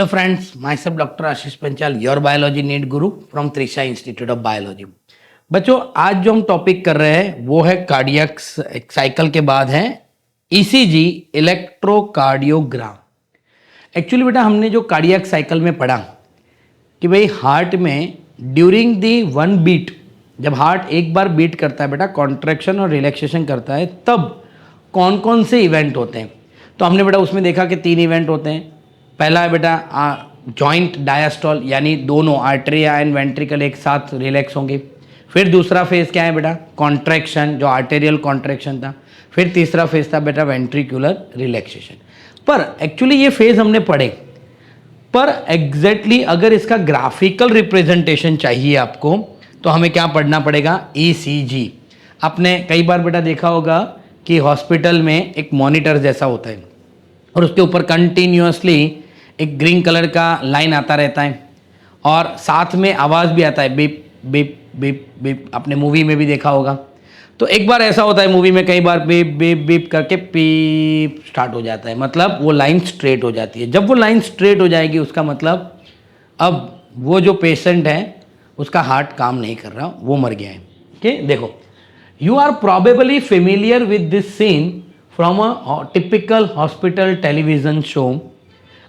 Hello friends, myself Dr. Ashish Panchal, your biology need guru from Trisha Institute of Biology. बच्चों आज जो हम topic कर रहे हैं वो है कार्डियक साइकिल के बाद है ईसीजी इलेक्ट्रोकार्डियोग्राम। एक्चुअली बेटा हमने जो कार्डियक साइकिल में पढ़ा कि भाई हार्ट में ड्यूरिंग दी वन बीट, जब हार्ट एक बार बीट करता है बेटा कॉन्ट्रैक्शन और रिलैक्सेशन करता है, तब कौन कौन से इवेंट होते हैं। तो हमने बेटा उसमें देखा कि 3 इवेंट होते हैं। पहला है बेटा जॉइंट डायस्टॉल, यानी दोनों आर्टेरिया एंड वेंट्रिकल एक साथ रिलैक्स होंगे। फिर दूसरा फेज क्या है बेटा कॉन्ट्रैक्शन, जो आर्टेरियल कॉन्ट्रैक्शन था। फिर तीसरा फेज था बेटा वेंट्रिकुलर रिलैक्सेशन। पर एक्चुअली ये फेज हमने पढ़े, पर एग्जैक्टली अगर इसका ग्राफिकल रिप्रेजेंटेशन चाहिए आपको तो हमें क्या पढ़ना पड़ेगा, ईसीजी। आपने कई बार बेटा देखा होगा कि हॉस्पिटल में एक मॉनिटर जैसा होता है और उसके ऊपर कंटिन्यूअसली एक ग्रीन कलर का लाइन आता रहता है और साथ में आवाज़ भी आता है, बिप बिप बिप बिप। आपने मूवी में भी देखा होगा। तो एक बार ऐसा होता है मूवी में, कई बार बिप बिप बिप करके पीप स्टार्ट हो जाता है, मतलब वो लाइन स्ट्रेट हो जाती है। जब वो लाइन स्ट्रेट हो जाएगी उसका मतलब अब वो जो पेशेंट है उसका हार्ट काम नहीं कर रहा, वो मर गया है। ओके, देखो, you are probably familiar with this scene from a typical hospital television show.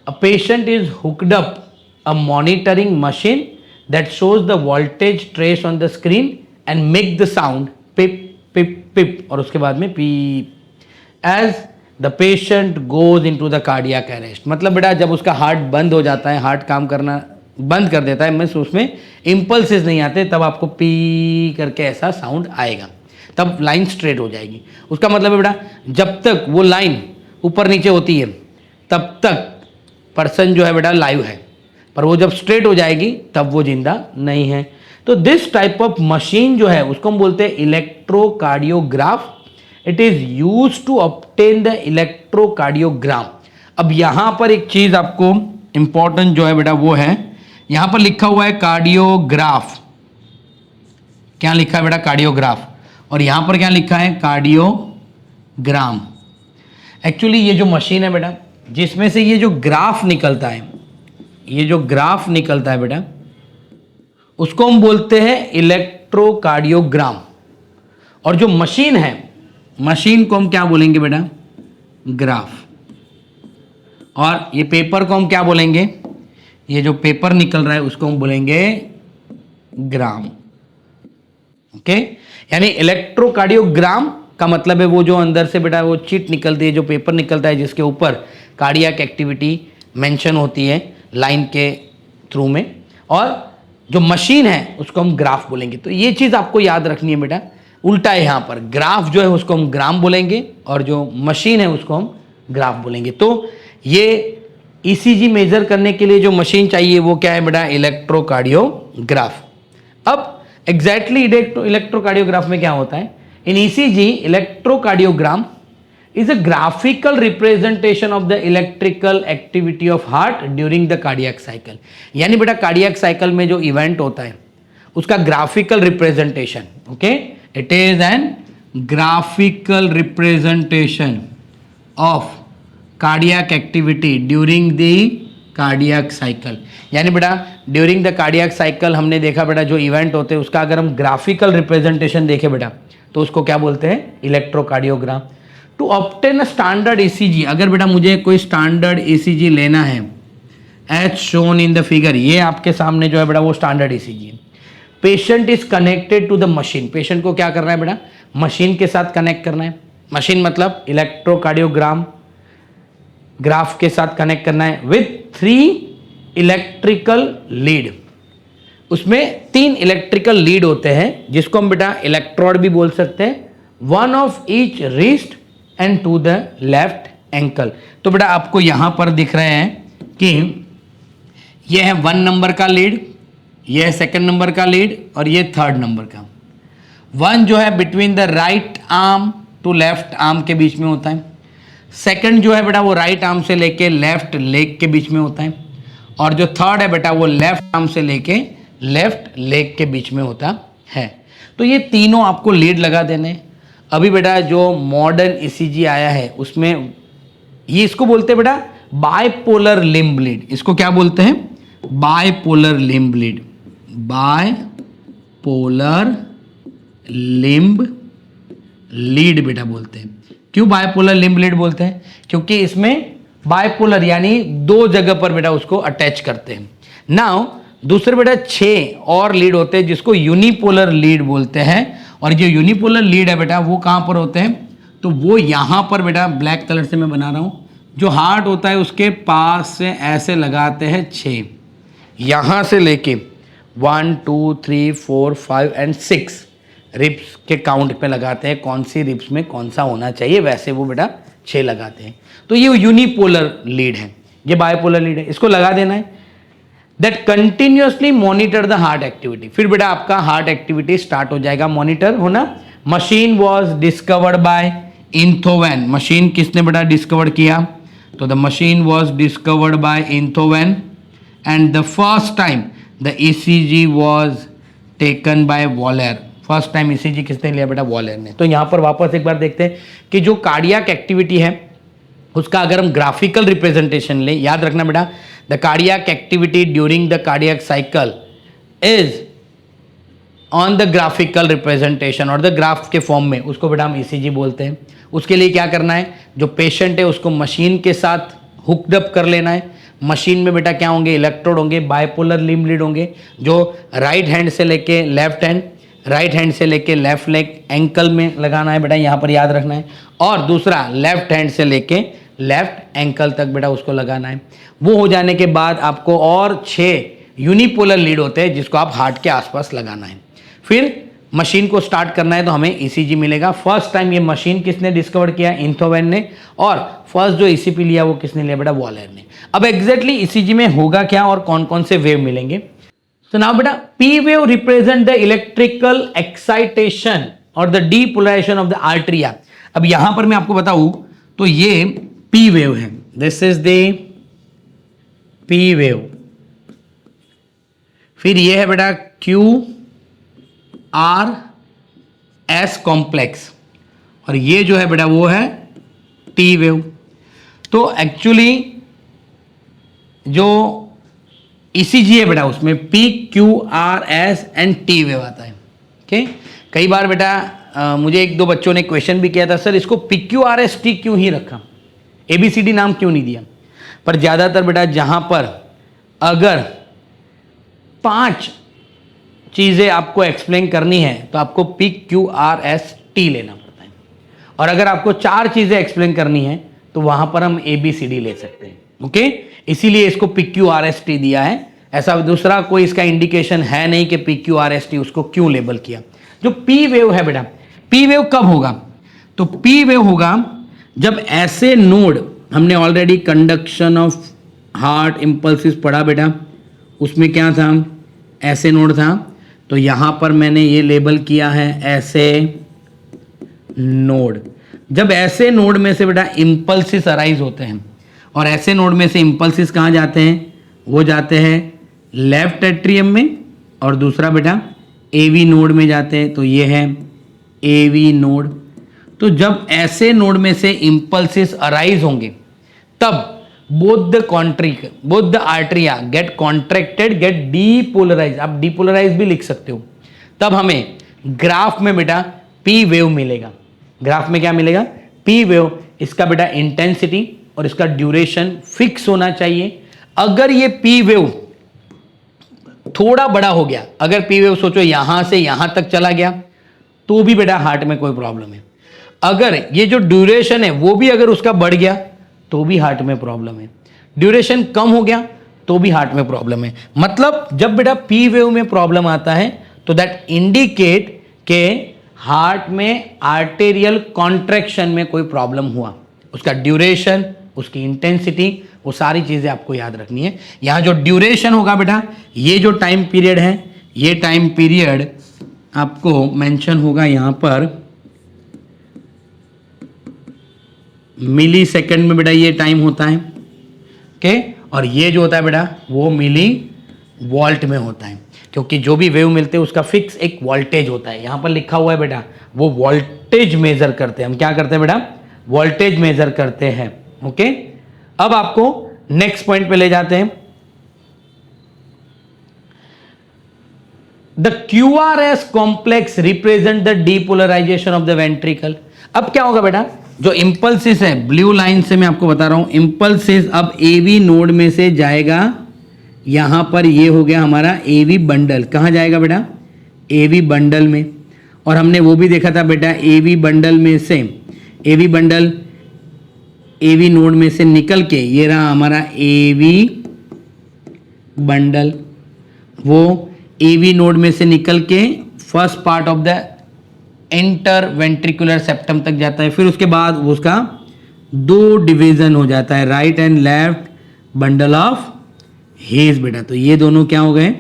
A patient is hooked up a monitoring machine that shows the voltage trace on the screen and make the sound pip pip pip और उसके बाद में pip as the patient goes into the cardiac arrest। मतलब बेटा जब उसका heart बंद हो जाता है, हार्ट काम करना बंद कर देता है, मीन्स उसमें इम्पल्सेस नहीं आते, तब आपको पी करके ऐसा साउंड आएगा, तब लाइन स्ट्रेट हो जाएगी। उसका मतलब है बेटा जब तक वो लाइन ऊपर नीचे होती है तब तक पर्सन जो है बेटा लाइव है, पर वो जब स्ट्रेट हो जाएगी तब वो जिंदा नहीं है। तो दिस टाइप ऑफ मशीन जो है उसको हम बोलते हैं electrocardiograph. It is use to obtain the electrocardiogram. अब यहां पर एक चीज आपको इंपॉर्टेंट जो है बेटा वो है, यहां पर लिखा हुआ है कार्डियोग्राफ। क्या लिखा है बेटा, कार्डियोग्राफ, और यहां पर क्या लिखा है, कार्डियोग्राम। एक्चुअली ये जो मशीन है बेटा जिसमें से ये जो ग्राफ निकलता है, ये जो ग्राफ निकलता है बेटा उसको हम बोलते हैं इलेक्ट्रोकार्डियोग्राम। और जो मशीन है, मशीन को हम क्या बोलेंगे बेटा, ग्राफ। और ये पेपर को हम क्या बोलेंगे, ये जो पेपर निकल रहा है उसको हम बोलेंगे ग्राम। ओके, यानी इलेक्ट्रोकार्डियोग्राम का मतलब है वो जो अंदर से बेटा वो चिट निकलती है, जो पेपर निकलता है जिसके ऊपर कार्डियक एक्टिविटी मेंशन होती है लाइन के थ्रू में, और जो मशीन है उसको हम ग्राफ बोलेंगे। तो ये चीज़ आपको याद रखनी है बेटा, उल्टा है, यहाँ पर ग्राफ जो है उसको हम ग्राम बोलेंगे और जो मशीन है उसको हम ग्राफ बोलेंगे। तो ये ईसीजी मेजर करने के लिए जो मशीन चाहिए वो क्या है बेटा, इलेक्ट्रोकार्डियोग्राफ। अब एग्जैक्टली इलेक्ट्रोकार्डियोग्राफ में क्या होता है, in ECG electrocardiogram is a graphical representation of the electrical activity of heart during the cardiac cycle। यानी बेटा कार्डियक साइकिल में जो इवेंट होता है उसका graphical representation. Okay, it is an graphical representation of cardiac activity during the cardiac cycle. यानी बेटा during the cardiac cycle हमने देखा बेटा जो इवेंट होते हैं उसका अगर हम ग्राफिकल रिप्रेजेंटेशन देखें बेटा तो उसको क्या बोलते हैं, electrocardiogram. To obtain a standard ECG, अगर बेटा मुझे कोई स्टैंडर्ड ईसीजी लेना है as shown in the figure, ये आपके सामने जो है बेटा वो स्टैंडर्ड ईसीजी है। Patient is connected to the machine, patient को क्या करना है बेटा, मशीन के साथ कनेक्ट करना है। मशीन मतलब इलेक्ट्रोकार्डियोग्राम ग्राफ के साथ कनेक्ट करना है विथ 3 इलेक्ट्रिकल लीड। उसमें 3 इलेक्ट्रिकल लीड होते हैं जिसको हम बेटा इलेक्ट्रोड भी बोल सकते हैं, 1 of each wrist and to the left ankle. तो बेटा आपको यहां पर दिख रहे हैं कि यह है 1 नंबर का लीड, यह है 2nd नंबर का लीड और ये 3rd नंबर का। 1 जो है between the right arm to left arm के बीच में होता है। 2nd जो है बेटा वो राइट आर्म से लेके लेफ्ट लेग के बीच में होता है, और जो 3rd है बेटा वो लेफ्ट आर्म से लेके लेफ्ट लेग के बीच में होता है। तो ये तीनों आपको लीड लगा देने। अभी बेटा जो मॉडर्न ईसीजी आया है उसमें ये इसको बोलते हैं बेटा बायपोलर लिम्ब लीड, इसको क्या बोलते हैं? Bipolar limb lead, bipolar limb lead बेटा बोलते हैं। क्यों बायपोलर लिम्ब लीड बोलते हैं? क्योंकि इसमें बायपोलर यानी दो जगह पर बेटा उसको अटैच करते हैं। नाउ दूसरे बेटा 6 और लीड होते हैं जिसको यूनिपोलर लीड बोलते हैं, और जो यूनिपोलर लीड है बेटा वो कहाँ पर होते हैं? तो वो यहाँ पर बेटा ब्लैक कलर से मैं बना रहा हूँ, जो हार्ट होता है उसके पास से ऐसे लगाते हैं 6, यहाँ से लेके 1 2 3 4 5 एंड 6 रिब्स के काउंट पे लगाते हैं, कौन सी रिब्स में कौन सा होना चाहिए, वैसे वो बेटा 6 लगाते हैं। तो ये यूनिपोलर लीड है, ये बायपोलर लीड है, इसको लगा देना है। That continuously monitor the heart activity, फिर बेटा आपका हार्ट एक्टिविटी स्टार्ट हो जाएगा मॉनिटर होना। Machine was discovered by Einthoven, machine किसने बेटा डिस्कवर किया? तो the machine was discovered by Einthoven and the first time the ECG was taken by Waller, first time ECG किसने लिया बेटा? वॉलेर ने। तो यहाँ पर वापस एक बार देखते हैं कि जो कार्डियक एक्टिविटी है उसका अगर हम ग्राफिकल रिप्रेजेंटेशन ले, याद रखना बेटा the cardiac activity during the cardiac cycle is on the graphical representation और द ग्राफ के फॉर्म में, उसको बेटा हम ईसीजी बोलते हैं। उसके लिए क्या करना है? जो पेशेंट है उसको मशीन के साथ हुक्ड अप कर लेना है। मशीन में बेटा क्या होंगे? इलेक्ट्रोड होंगे, बायपोलर लिम्ब लीड होंगे, जो राइट हैंड से लेके लेफ्ट हैंड, राइट हैंड से लेके लेफ्ट लेग एंकल में लगाना है बेटा, यहाँ पर याद रखना है, और दूसरा लेफ्ट हैंड से लेके लेफ्ट एंकल तक बेटा उसको लगाना है। वो हो जाने के बाद आपको और 6 यूनिपोलर लीड होते हैं जिसको आप हार्ट के आसपास लगाना है। फिर मशीन को स्टार्ट करना है तो हमें ईसीजी मिलेगा। फर्स्ट टाइम ये मशीन किसने डिस्कवर किया? इंथोवेन ने, और फर्स्ट जो ईसीपी लिया वो किसने लिया बेटा? वॉलेर ने। अब एग्जैक्टली ईसीजी में होगा क्या और कौन कौन से वेव मिलेंगे? तो नाउ बेटा P wave represent the electrical excitation और द डीपोलराइजेशन ऑफ द आर्टरिया। अब यहां पर मैं आपको बताऊं तो ये पी वेव है, this is the P wave. फिर ये है बेटा क्यू आर एस कॉम्प्लेक्स, और ये जो है बेटा वो है टी वेव। तो एक्चुअली जो ईसीजी है बेटा उसमें P Q R S and T wave आता है। ओके, कई बार बेटा मुझे 1-2 बच्चों ने क्वेश्चन भी किया था, सर इसको P Q R S T क्यों ही रखा, ABCD नाम क्यों नहीं दिया? पर ज़्यादातर बेटा जहाँ पर अगर 5 चीज़ें आपको एक्सप्लेन करनी है तो आपको PQRST लेना पड़ता है, और अगर आपको 4 चीज़ें एक्सप्लेन करनी है तो वहाँ पर हम ABCD ले सकते हैं। ओके, इसीलिए इसको PQRST दिया है, ऐसा दूसरा कोई इसका इंडिकेशन है नहीं कि PQRST उसको क्यों लेबल किया। जो P वेव है बेटा, P वेव कब होगा? तो P वेव होगा जब ऐसे नोड, हमने already conduction of heart impulses पढ़ा बेटा, उसमें क्या था? ऐसे नोड था, तो यहां पर मैंने ये लेबल किया है ऐसे नोड। जब ऐसे नोड में से बेटा इम्पल्सिस अराइज होते हैं, और ऐसे नोड में से इम्पल्सिस कहाँ जाते हैं? वो जाते हैं लेफ्ट एट्रियम में, और दूसरा बेटा AV नोड में जाते हैं, तो ये है AV नोड। तो जब ऐसे नोड में से इम्पल्सिस अराइज होंगे तब both the atria get contracted, get depolarise, आप डीपोलराइज भी लिख सकते हो। तब हमें ग्राफ में बेटा पी वेव मिलेगा। ग्राफ में क्या मिलेगा? P wave. इसका बेटा इंटेंसिटी और इसका ड्यूरेशन फिक्स होना चाहिए। अगर ये पी वेव थोड़ा बड़ा हो गया, अगर पी वेव सोचो यहां से यहां तक चला गया तो भी बेटा हार्ट में कोई प्रॉब्लम है। अगर ये जो ड्यूरेशन है वो भी अगर उसका बढ़ गया तो भी हार्ट में प्रॉब्लम है। ड्यूरेशन कम हो गया तो भी हार्ट में प्रॉब्लम है। मतलब जब बेटा पी वेव में प्रॉब्लम आता है तो दैट इंडिकेट के हार्ट में आर्टेरियल कॉन्ट्रैक्शन में कोई प्रॉब्लम हुआ। उसका ड्यूरेशन, उसकी इंटेंसिटी, वो सारी चीजें आपको याद रखनी है। यहां जो ड्यूरेशन होगा बेटा, ये जो टाइम पीरियड है, ये टाइम पीरियड आपको मेंशन होगा यहां पर मिली सेकेंड में बेटा, ये टाइम होता है। ओके, और ये जो होता है बेटा वो मिली वोल्ट में होता है, क्योंकि जो भी वेव मिलते हैं उसका फिक्स एक वोल्टेज होता है। यहां पर लिखा हुआ है बेटा, वो वोल्टेज मेजर करते हैं। हम क्या करते हैं बेटा? वोल्टेज मेजर करते हैं। ओके, अब आपको नेक्स्ट पॉइंट पे ले जाते हैं। The QRS complex represent the depolarisation of the ventricle. अब क्या होगा बेटा, जो इंपल्सिस है, ब्लू लाइन से मैं आपको बता रहा हूं, इंपल्सिस अब AV नोड में से जाएगा, यहां पर ये हो गया हमारा AV बंडल। कहां जाएगा बेटा, AV बंडल में। और हमने वो भी देखा था बेटा, AV बंडल में से, AV बंडल AV नोड में से निकल के ये रहा हमारा AV बंडल, वो AV नोड में से निकल के first part of the inter ventricular septum तक जाता है। फिर उसके बाद उसका दो डिवीजन हो जाता है, right and left bundle of His बेटा। तो ये दोनों क्या हो गए,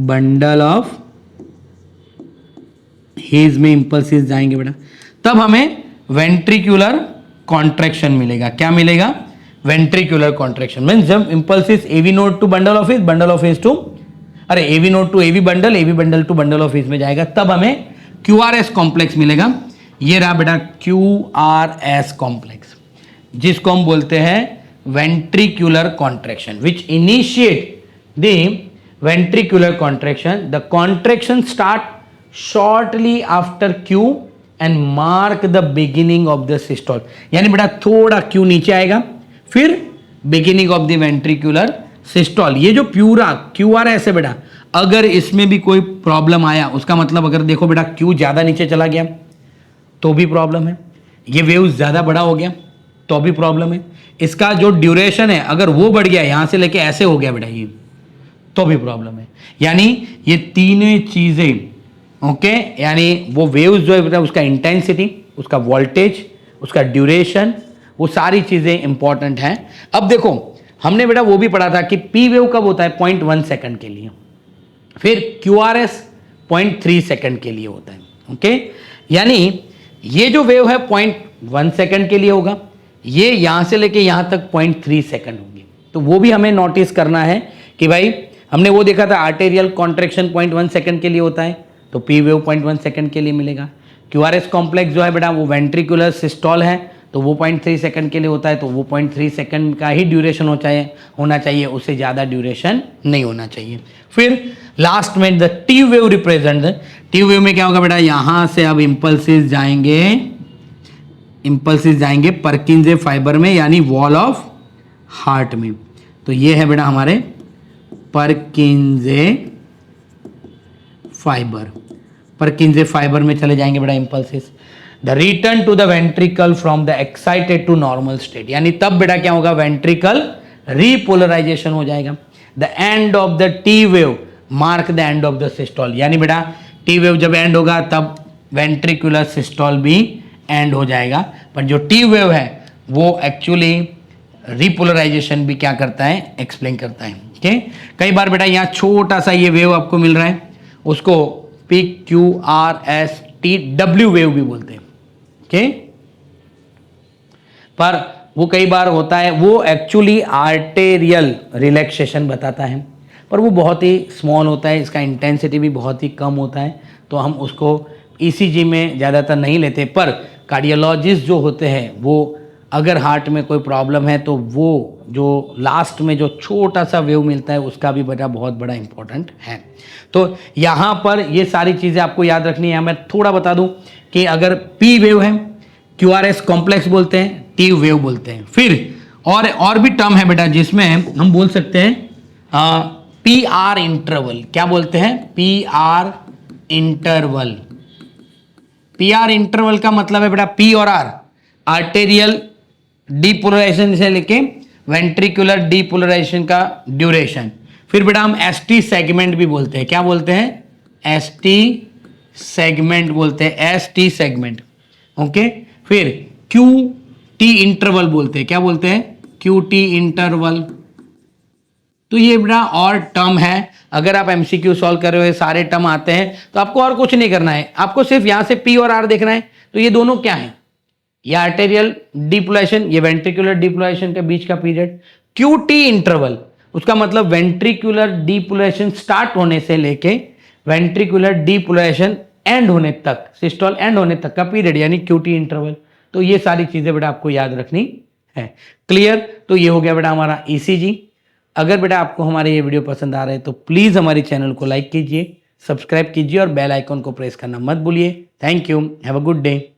बंडल ऑफ हेज में इंपल्सिस जाएंगे बेटा। तब हमें वेंट्रिकुलर कॉन्ट्रैक्शन मिलेगा। क्या मिलेगा, वेंट्रिकुलर कॉन्ट्रैक्शन मींस जब impulses AV node to bundle of His, bundle of His to, अरे AV node to AV bundle to bundle of His में जाएगा, तब हमें QRS कॉम्प्लेक्स मिलेगा। ये रहा बेटा QRS कॉम्प्लेक्स, जिसको हम बोलते हैं ventricular contraction, which initiate the ventricular contraction. The contraction start shortly after Q and mark the beginning of the systole. यानी बेटा थोड़ा Q नीचे आएगा, फिर beginning of the ventricular systole. ये जो पूरा QRS है बेटा, अगर इसमें भी कोई प्रॉब्लम आया, उसका मतलब अगर देखो बेटा Q ज्यादा नीचे चला गया तो भी प्रॉब्लम है, ये वेव ज्यादा बड़ा हो गया तो भी प्रॉब्लम है, इसका जो ड्यूरेशन है अगर वो बढ़ गया, यहां से लेके ऐसे हो गया बेटा ये, तो भी प्रॉब्लम है। यानी ये तीनों चीजें ओके, यानी वो वेव्स जो है बेटा, उसका इंटेंसिटी, उसका वोल्टेज, उसका ड्यूरेशन, वो सारी चीजें इंपॉर्टेंट हैं। अब देखो हमने बेटा वो भी पढ़ा था कि P वेव कब होता है, 0.1 सेकंड के लिए, फिर QRS 0.3 सेकंड के लिए होता है। ओके, यानी ये जो वेव है 0.1 सेकंड के लिए होगा, ये यहां से लेके यहां तक 0.3 सेकंड होगी। तो वो भी हमें नोटिस करना है कि भाई हमने वो देखा था आर्टेरियल कॉन्ट्रैक्शन 0.1 सेकंड के लिए होता है, तो P वेव 0.1 सेकंड के लिए मिलेगा। QRS कॉम्प्लेक्स जो है बेटा वो वेंट्रिकुलर सिस्टोल है, तो वो 0.3 सेकंड के लिए होता है, तो वो 0.3 सेकंड का ही ड्यूरेशन होना चाहिए, उससे ज़्यादा ड्यूरेशन नहीं होना चाहिए। फिर लास्ट में the T wave represent, T wave में क्या होगा बेटा, यहां से अब इंपल्सिस जाएंगे परकिंजे फाइबर में, यानी वॉल ऑफ हार्ट में। तो ये है बेटा हमारे परकिंजे फाइबर में चले जाएंगे बेटा impulses. The return to the ventricle from the excited to normal state, यानी तब बेटा क्या होगा, वेंट्रिकल रीपोलराइजेशन हो जाएगा। The end of the T wave mark the end of the systole, यानी बेटा टी वेव जब एंड होगा तब वेंट्रिकुलर सिस्टोल भी एंड हो जाएगा। पर जो टी वेव है वो एक्चुअली रीपोलराइजेशन भी क्या करता है, एक्सप्लेन करता है। ओके, कई बार बेटा यहाँ छोटा सा ये वेव आपको मिल रहा है, उसको PQRSTW वेव भी बोलते हैं। ओके, पर वो कई बार होता है, वो एक्चुअली आर्टेरियल रिलैक्सेशन बताता है, पर वो बहुत ही स्मॉल होता है, इसका इंटेंसिटी भी बहुत ही कम होता है, तो हम उसको ECG में ज़्यादातर नहीं लेते। पर कार्डियोलॉजिस्ट जो होते हैं वो अगर हार्ट में कोई प्रॉब्लम है तो वो जो लास्ट में जो छोटा सा वेव मिलता है उसका भी बेटा बहुत बड़ा इंपॉर्टेंट है। तो यहाँ पर ये सारी चीज़ें आपको याद रखनी है। मैं थोड़ा बता दूँ कि अगर P वेव है, QRS कॉम्प्लेक्स बोलते हैं, T वेव बोलते हैं। फिर और भी टर्म है बेटा जिसमें हम बोल सकते हैं PR इंटरवल। क्या बोलते हैं, PR इंटरवल। PR इंटरवल का मतलब है बेटा P और R, आर्टेरियल डीपोलराइजेशन से लेके वेंट्रिकुलर डीपोलराइजेशन का ड्यूरेशन। फिर बेटा हम ST सेगमेंट भी बोलते हैं। क्या बोलते हैं, ST सेगमेंट बोलते हैं, ST सेगमेंट। ओके, फिर QT इंटरवल बोलते हैं। क्या बोलते हैं, QT इंटरवल। तो ये बेटा और टर्म है, अगर आप MCQ सॉल्व कर रहे हो सारे टर्म आते हैं तो आपको और कुछ नहीं करना है, आपको सिर्फ यहां से P और R देखना है। तो ये दोनों क्या है, ये आर्टेरियल डीपोलराइजेशन, ये वेंट्रिकुलर डीपोलराइजेशन के बीच का पीरियड। QT इंटरवल, उसका मतलब वेंट्रिकुलर डीपोलराइजेशन स्टार्ट होने से लेके वेंट्रिकुलर डीपोलराइजेशन एंड होने तक, सिस्टोल एंड होने तक का पीरियड, यानी QT इंटरवल। तो ये सारी चीजें बेटा आपको याद रखनी है। क्लियर? तो ये हो गया बेटा हमारा ईसीजी। अगर बेटा आपको हमारे ये वीडियो पसंद आ रहे हैं तो प्लीज़ हमारे चैनल को लाइक कीजिए, सब्सक्राइब कीजिए और बेल आइकन को प्रेस करना मत भूलिए। Thank you, have a good day.